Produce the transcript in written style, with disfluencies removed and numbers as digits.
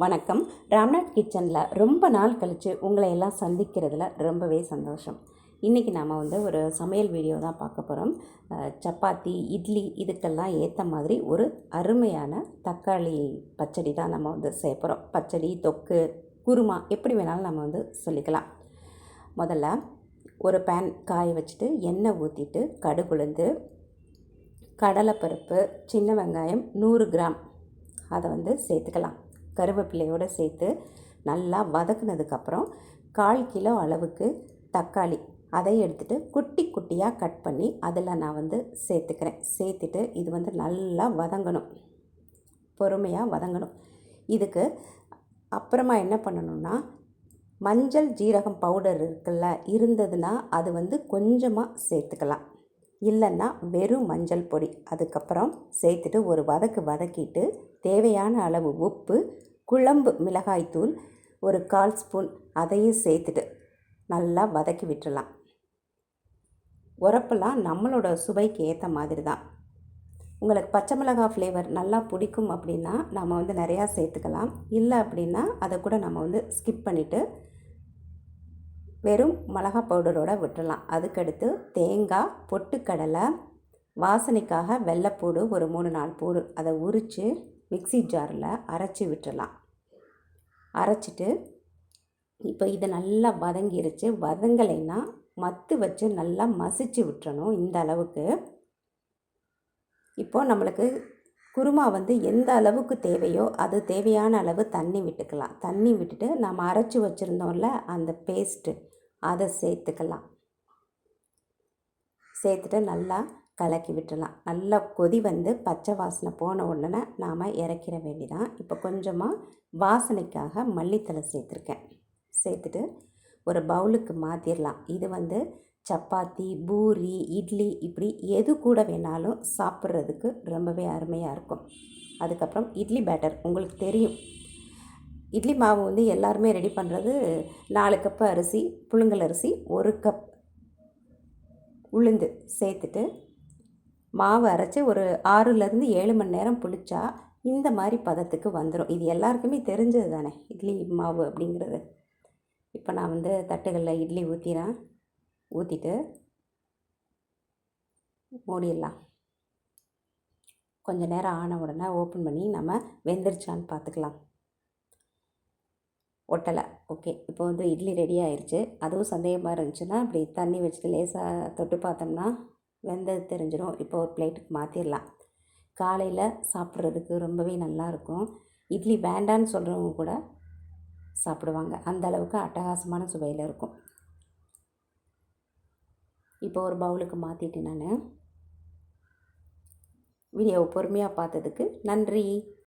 வணக்கம். ராம்நாத் கிச்சனில் ரொம்ப நாள் கழித்து உங்களை எல்லாம் சந்திக்கிறதுல ரொம்பவே சந்தோஷம். இன்றைக்கி நாம் ஒரு சமையல் வீடியோ தான் பார்க்க போகிறோம். சப்பாத்தி, இட்லி இதுக்கெல்லாம் ஏற்ற மாதிரி ஒரு அருமையான தக்காளி பச்சடி தான் நம்ம செய்ய போகிறோம். பச்சடி, தொக்கு, குருமா எப்படி வேணாலும் நம்ம சொல்லிக்கலாம். முதல்ல ஒரு பேன் காய வச்சுட்டு எண்ணெய் ஊற்றிட்டு கடுகுளுந்து, கடலைப்பருப்பு, சின்ன வெங்காயம் 100 கிராம் அதை சேர்த்துக்கலாம். கருவேப்பிலையோடு சேர்த்து நல்லா வதக்குனதுக்கப்புறம் 1/4 கிலோ அளவுக்கு தக்காளி அதை எடுத்துகிட்டு குட்டி குட்டியாக கட் பண்ணி அதில் நான் சேர்த்துக்கிறேன். சேர்த்துட்டு இது நல்லா வதங்கணும், பொறுமையாக வதங்கணும். இதுக்கு அப்புறமா என்ன பண்ணணும்னா, மஞ்சள் ஜீரகம் பவுடர் இருக்குல்ல, இருந்ததுன்னா அது கொஞ்சமாக சேர்த்துக்கலாம். இல்லைன்னா வெறும் மஞ்சள் பொடி அதுக்கப்புறம் சேர்த்துட்டு ஒரு வதக்கிட்டு தேவையான அளவு உப்பு, குழம்பு மிளகாய்த்தூள் ஒரு 1/4 ஸ்பூன் அதையும் சேர்த்துட்டு நல்லா வதக்கி விட்டுறலாம். உரப்பெல்லாம் நம்மளோட சுவைக்கு ஏற்ற மாதிரி தான். உங்களுக்கு பச்சை மிளகாய் ஃப்ளேவர் நல்லா பிடிக்கும் அப்படின்னா நம்ம நிறையா சேர்த்துக்கலாம். இல்லை அப்படின்னா அதை கூட நம்ம ஸ்கிப் பண்ணிவிட்டு வெறும் மிளகா பவுடரோடு விட்டுடலாம். அதுக்கடுத்து தேங்காய், பொட்டுக்கடலை, வாசனைக்காக வெள்ளைப்பூடு ஒரு 3-4 பூடு அதை உரித்து மிக்ஸி ஜாரில் அரைச்சி விட்டுடலாம். அரைச்சிட்டு இப்போ இதை நல்லா வதங்கிருச்சு. வதங்கலைன்னா மத்து வச்சு நல்லா மசிச்சு விட்டுறணும். இந்த அளவுக்கு. இப்போது நம்மளுக்கு குருமா எந்த அளவுக்கு தேவையோ அது தேவையான அளவு தண்ணி விட்டுக்கலாம். தண்ணி விட்டுட்டு நம்ம அரைச்சி வச்சுருந்தோம்ல அந்த பேஸ்ட்டு அதை சேர்த்துக்கலாம். சேர்த்துட்டு நல்லா கலக்கி விட்டுடலாம். நல்லா கொதி பச்சை வாசனை போன உடனே நாம் இறக்கிற வேண்டிதான். இப்போ கொஞ்சமாக வாசனைக்காக மல்லித்தலை சேர்த்துருக்கேன். சேர்த்துட்டு ஒரு பவுலுக்கு மாற்றிடலாம். இது சப்பாத்தி, பூரி, இட்லி இப்படி எது கூட வேணாலும் சாப்பிட்றதுக்கு ரொம்பவே அருமையாக இருக்கும். அதுக்கப்புறம் இட்லி பேட்டர் உங்களுக்கு தெரியும். இட்லி மாவு எல்லாருமே ரெடி பண்ணுறது 4 கப்பு அரிசி, புழுங்கல் அரிசி, 1 கப் உளுந்து சேர்த்துட்டு மாவு அரைச்சி ஒரு 6லேருந்து 7 மணி நேரம் புளிச்சா இந்த மாதிரி பதத்துக்கு வந்துடும். இது எல்லாருக்குமே தெரிஞ்சது தானே இட்லி மாவு அப்படிங்கிறது. இப்போ நான் தட்டுகளில் இட்லி ஊற்றிட்டு மூடிடலாம். கொஞ்சம் நேரம் ஆன உடனே ஓப்பன் பண்ணி நம்ம வெந்துருச்சான்னு பார்த்துக்கலாம். ஒட்டலை. ஓகே, இப்போ இட்லி ரெடி ஆயிடுச்சு. அதுவும் சந்தேகமாக இருந்துச்சுன்னா அப்படி தண்ணி வச்சுட்டு லேசாக தொட்டு பார்த்தோம்னா வெந்தது தெரிஞ்சிடும். இப்போ ஒரு பிளேட்டுக்கு மாற்றிடலாம். காலையில் சாப்பிட்றதுக்கு ரொம்பவே நல்லாயிருக்கும். இட்லி வேண்டான்னு சொல்கிறவங்க கூட சாப்பிடுவாங்க. அந்த அளவுக்கு அட்டகாசமான சுவையில் இருக்கும். இப்போ ஒரு பவுலுக்கு மாற்றிட்டு நான் வீடியோவை பொறுமையாக பார்த்ததுக்கு நன்றி.